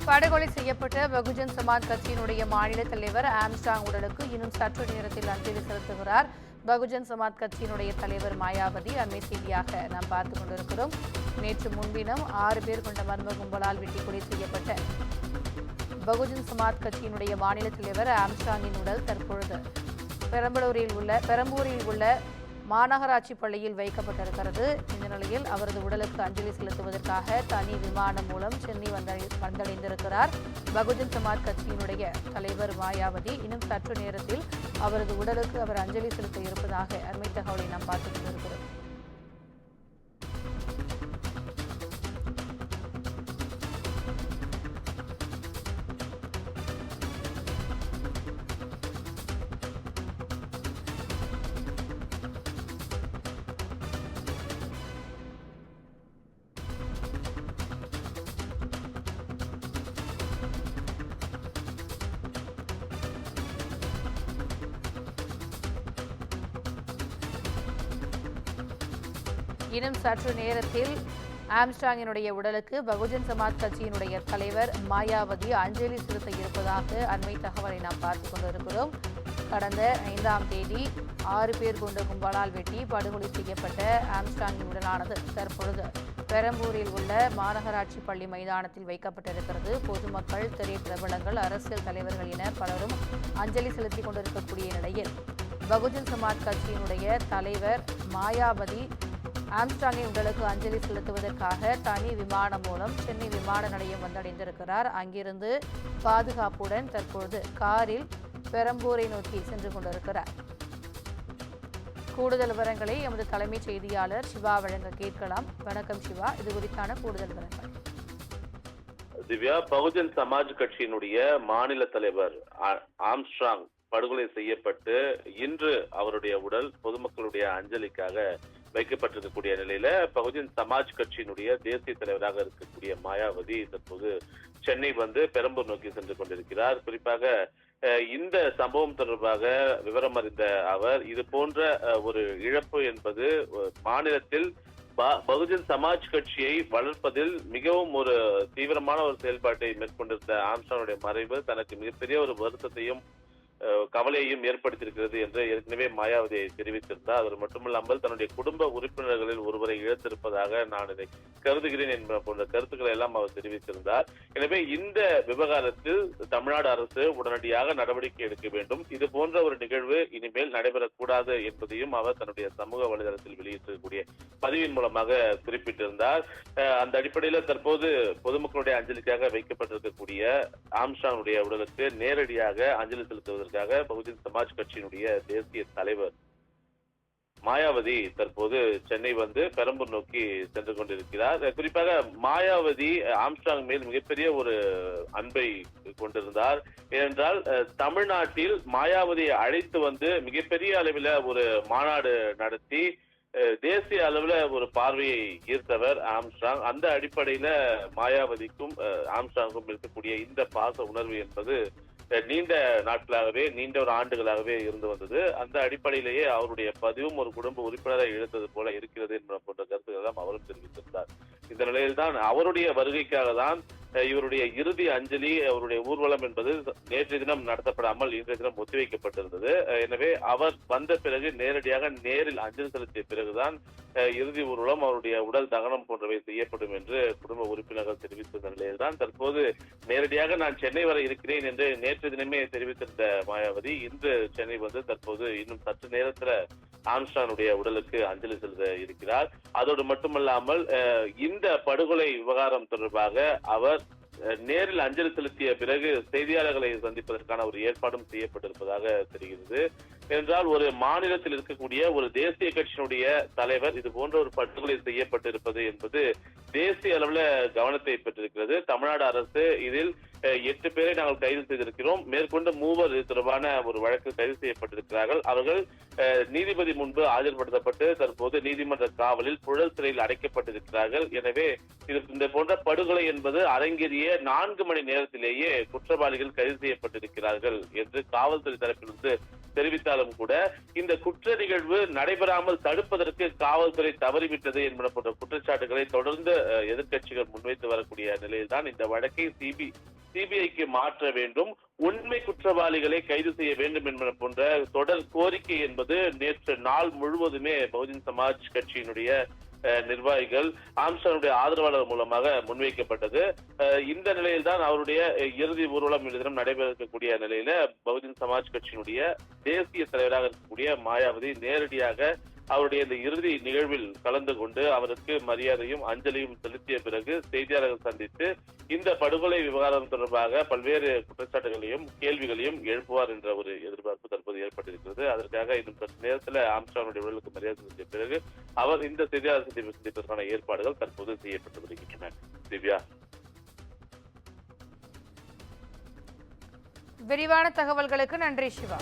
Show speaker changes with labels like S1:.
S1: படுகொலை செய்யப்பட்ட பகுஜன் சமாஜ் கட்சியினுடைய மாநில தலைவர் ஆம்ஸ்ட்ராங் உடலுக்கு இன்னும் சற்று நேரத்தில் அஞ்சலி செலுத்துகிறார். பகுஜன் சமாஜ் கட்சியினுடைய தலைவர் மாயாவதி அண்மை செய்தியாக நாம் பார்த்துக் கொண்டிருக்கிறோம். நேற்று முன்தினம் 6 பேர் கொண்ட மர்ம கும்பலால் வெட்டி கொலை செய்யப்பட்ட பகுஜன் சமாஜ் கட்சியினுடைய மாநில தலைவர் ஆம்ஸ்ட்ராங்கின் உடல் தற்பொழுது பெரம்பூரில் உள்ள மாநகராட்சி பள்ளியில் வைக்கப்பட்டிருக்கிறது. இந்த நிலையில் அவரது உடலுக்கு அஞ்சலி செலுத்துவதற்காக தனி விமானம் மூலம் சென்னை வந்தடைந்திருக்கிறார் பகுஜன் சமாஜ் கட்சியினுடைய தலைவர் மாயாவதி. இன்னும் சற்று நேரத்தில் அவரது உடலுக்கு அவர் அஞ்சலி செலுத்த இருப்பதாக அண்மை தகவலை நாம் பார்த்துக் கொண்டிருக்கிறோம். இன்னும் சற்று நேரத்தில் ஆம்ஸ்ட்ராங்கினுடைய உடலுக்கு பகுஜன் சமாஜ் கட்சியினுடைய தலைவர் மாயாவதி அஞ்சலி செலுத்த இருப்பதாக அண்மை தகவலை நாம் பார்த்துக் கொண்டிருக்கிறோம். கடந்த 5ஆம் தேதி 6 பேர் கொண்ட கும்பலால் வெட்டி படுகொலை செய்யப்பட்ட ஆம்ஸ்ட்ராங்கின் உடலானது தற்பொழுது பெரம்பூரில் உள்ள மாநகராட்சி பள்ளி மைதானத்தில் வைக்கப்பட்டிருக்கிறது. பொதுமக்கள், திரைப்பிரபலங்கள், அரசியல் தலைவர்கள் என பலரும் அஞ்சலி செலுத்திக் கொண்டிருக்கக்கூடிய நிலையில் பகுஜன் சமாஜ் கட்சியினுடைய தலைவர் மாயாவதி ஆம்ஸ்ட்ராங்கின் உடலுக்கு அஞ்சலி செலுத்துவதற்காக தனி விமானம் மூலம் சென்னை விமான நிலையம் வந்தடைந்திருக்கிறார். அங்கிருந்து பாதுகாப்புடன் தற்பொழுது காரில் பெரம்பூரை நோக்கி சென்று கொண்டிருக்கிறார். கூடுதல் விவரங்களை எமது தலைமைச் செய்தியாளர் சிவா வழங்க கேட்கலாம். வணக்கம் சிவா, இது குறித்தான கூடுதல் விவரங்கள்.
S2: திவ்யா, பகுஜன் சமாஜ் கட்சியினுடைய மாநில தலைவர் ஆம்ஸ்ட்ராங் படுகொலை செய்யப்பட்டு இன்று அவருடைய உடல் பொதுமக்களுடைய அஞ்சலிக்காக வைக்கப்பட்டிருக்கக்கூடிய நிலையில பகுஜன் சமாஜ் கட்சியினுடைய தேசிய தலைவராக இருக்கக்கூடிய மாயாவதி தற்போது சென்னை வந்து பெரம்பூர் நோக்கி சென்று கொண்டிருக்கிறார். குறிப்பாக இந்த சம்பவம் தொடர்பாக விவரம் அறிந்த அவர் இது போன்ற ஒரு இழப்பு என்பது மாநிலத்தில் பகுஜன் சமாஜ் கட்சியை வளர்ப்பதில் மிகவும் ஒரு தீவிரமான ஒரு செயல்பாட்டை மேற்கொண்டிருந்த ஆம்ஸ்ட்ராங்குடைய மறைவு தனக்கு மிகப்பெரிய ஒரு வருத்தத்தையும் கவலையையும் ஏற்படுத்தியிருக்கிறது என்று ஏற்கனவே மாயாவதியை தெரிவித்திருந்தார். அது மட்டுமல்லாமல் தன்னுடைய குடும்ப உறுப்பினர்களில் ஒருவரை இழந்திருப்பதாக நான் இதை கருதுகிறேன் என்பது போன்ற கருத்துக்களை எல்லாம் அவர் தெரிவித்திருந்தார். எனவே இந்த விவகாரத்தில் தமிழ்நாடு அரசு உடனடியாக நடவடிக்கை எடுக்க வேண்டும். இது போன்ற ஒரு நிகழ்வு இனிமேல் நடைபெறக்கூடாது என்பதையும் அவர் தன்னுடைய சமூக வலைதளத்தில் வெளியிட்டிருக்கக்கூடிய பதிவின் மூலமாக குறிப்பிட்டிருந்தார். அந்த அடிப்படையில் தற்போது பொதுமக்களுடைய அஞ்சலிக்காக வைக்கப்பட்டிருக்கக்கூடிய ஆம்ஸ்ட்ராங்குடைய உடலுக்கு நேரடியாக அஞ்சலி செலுத்துவதற்கு பகுஜன் சமாஜ் கட்சியினுடைய தேசிய தலைவர் மாயாவதி தற்போது சென்னை வந்து பெரம்பூர் நோக்கி சென்று கொண்டிருக்கிறார். குறிப்பாக மாயாவதி ஆம்ஸ்ட்ராங் மேல் மிகப்பெரிய ஒரு அன்பை கொண்டிருந்தார். ஏனென்றால் தமிழ்நாட்டில் மாயாவதியை அழைத்து வந்து மிகப்பெரிய அளவில் ஒரு மாநாடு நடத்தி தேசிய அளவுல ஒரு பார்வையை ஈர்த்தவர் ஆம்ஸ்ட்ராங். அந்த அடிப்படையில மாயாவதிக்கும் ஆம்ஸ்ட்ராங்குக்கும் இருக்கக்கூடிய இந்த பாச உணர்வு என்பது நீண்ட நாட்களாகவே நீண்ட ஒரு ஆண்டுகளாகவே இருந்து வந்தது. அந்த அடிப்படையிலேயே அவருடைய பதிவும் ஒரு குடும்ப உறுப்பினரை இழந்தது போல இருக்கிறது என்ற போன்ற கருத்துக்கள் எல்லாம் அவரும் தெரிவித்திருந்தார். இந்த நிலையில்தான் அவருடைய வருகைக்காக தான் இவருடைய இறுதி அஞ்சலி, அவருடைய ஊர்வலம் என்பது நேற்றைய தினம் நடத்தப்படாமல் இன்றைய தினம் ஒத்திவைக்கப்பட்டிருந்தது. எனவே அவர் வந்த பிறகு நேரடியாக நேரில் அஞ்சலி செலுத்திய பிறகுதான் இறுதி ஊர்வலம், அவருடைய உடல் தகனம் போன்றவை செய்யப்படும் என்று குடும்ப உறுப்பினர்கள் தெரிவித்திருந்த நிலையில்தான் தற்போது நேரடியாக நான் சென்னை வரை இருக்கிறேன் என்று நேற்று தினமே தெரிவித்திருந்த மாயாவதி இன்று சென்னை வந்து தற்போது இன்னும் சற்று நேரத்துல ஆம்ஸ்ட்ராங்குடைய உடலுக்கு அஞ்சலி செலுத்த இருக்கிறார். அதோடு மட்டுமல்லாமல் இந்த படுகொலை விவகாரம் தொடர்பாக அவர் நேரில் அஞ்சலி செலுத்திய பிறகு செய்தியாளர்களை சந்திப்பதற்கான ஒரு ஏற்பாடும் செய்யப்பட்டிருப்பதாக தெரிகிறது. என்றால் ஒரு மாநிலத்தில் இருக்கக்கூடிய ஒரு தேசிய கட்சியினுடைய தலைவர் இது போன்ற ஒரு படுகொலை செய்யப்பட்டிருப்பது என்பது தேசிய அளவுல கவனத்தை பெற்றிருக்கிறது. தமிழ்நாடு அரசு இதில் 8 பேரை நாங்கள் கைது செய்திருக்கிறோம். மேற்கொண்டு 3 இது தொடர்பான ஒரு வழக்கு கைது செய்யப்பட்டிருக்கிறார்கள். அவர்கள் நீதிபதி முன்பு ஆஜர்படுத்தப்பட்டு தற்போது நீதிமன்ற காவலில் புழல் சிறையில் அடைக்கப்பட்டிருக்கிறார்கள். எனவே இந்த போன்ற படுகொலை என்பது அரங்கேறிய 4 மணி நேரத்திலேயே குற்றவாளிகள் கைது செய்யப்பட்டிருக்கிறார்கள் என்று காவல்துறை தரப்பிலிருந்து தெரிவித்தாலும் கூட இந்த குற்ற நிகழ்வு நடைபெறாமல் தடுப்பதற்கு காவல்துறை தவறிவிட்டது என்பன போன்ற குற்றச்சாட்டுகளை தொடர்ந்து எதிர்க்கட்சிகள் முன்வைத்து வரக்கூடிய நிலையில்தான் இந்த வழக்கை சிபிஐக்கு மாற்ற வேண்டும், உண்மை குற்றவாளிகளை கைது செய்ய வேண்டும் என்பன போன்ற தொடர் கோரிக்கை என்பது நேற்று நாள் முழுவதுமே பகுஜன் சமாஜ் கட்சியினுடைய நிர்வாகிகள் ஆம்ஸ்ட்ராங்குடைய ஆதரவாளர் மூலமாக முன்வைக்கப்பட்டது. இந்த நிலையில்தான் அவருடைய இறுதி ஊர்வலம் இந்த தினம் நடைபெற இருக்கக்கூடிய நிலையில பகுஜன் சமாஜ் கட்சியினுடைய தேசிய தலைவராக இருக்கக்கூடிய மாயாவதி நேரடியாக அவருடைய இந்த இறுதி நிகழ்வில் கலந்து கொண்டு அவருக்கு மரியாதையும் அஞ்சலியும் செலுத்திய பிறகு செய்தியாளர்கள் சந்தித்து இந்த படுகொலை விவகாரம் தொடர்பாக பல்வேறு குற்றச்சாட்டுகளையும் கேள்விகளையும் எழுப்புவார் என்ற ஒரு எதிர்பார்ப்பு தற்போது ஏற்பட்டிருக்கிறது. அதற்காக இன்னும் சற்று நேரத்தில் ஆம்ஸ்ட்ராங்குடைய உடலுக்கு மரியாதை செலுத்திய பிறகு அவர் இந்த செய்தியாளர் சந்திப்பதற்கான ஏற்பாடுகள் தற்போது செய்யப்பட்டு வருகின்றன. திவ்யா,
S1: விரிவான தகவல்களுக்கு நன்றி சிவா.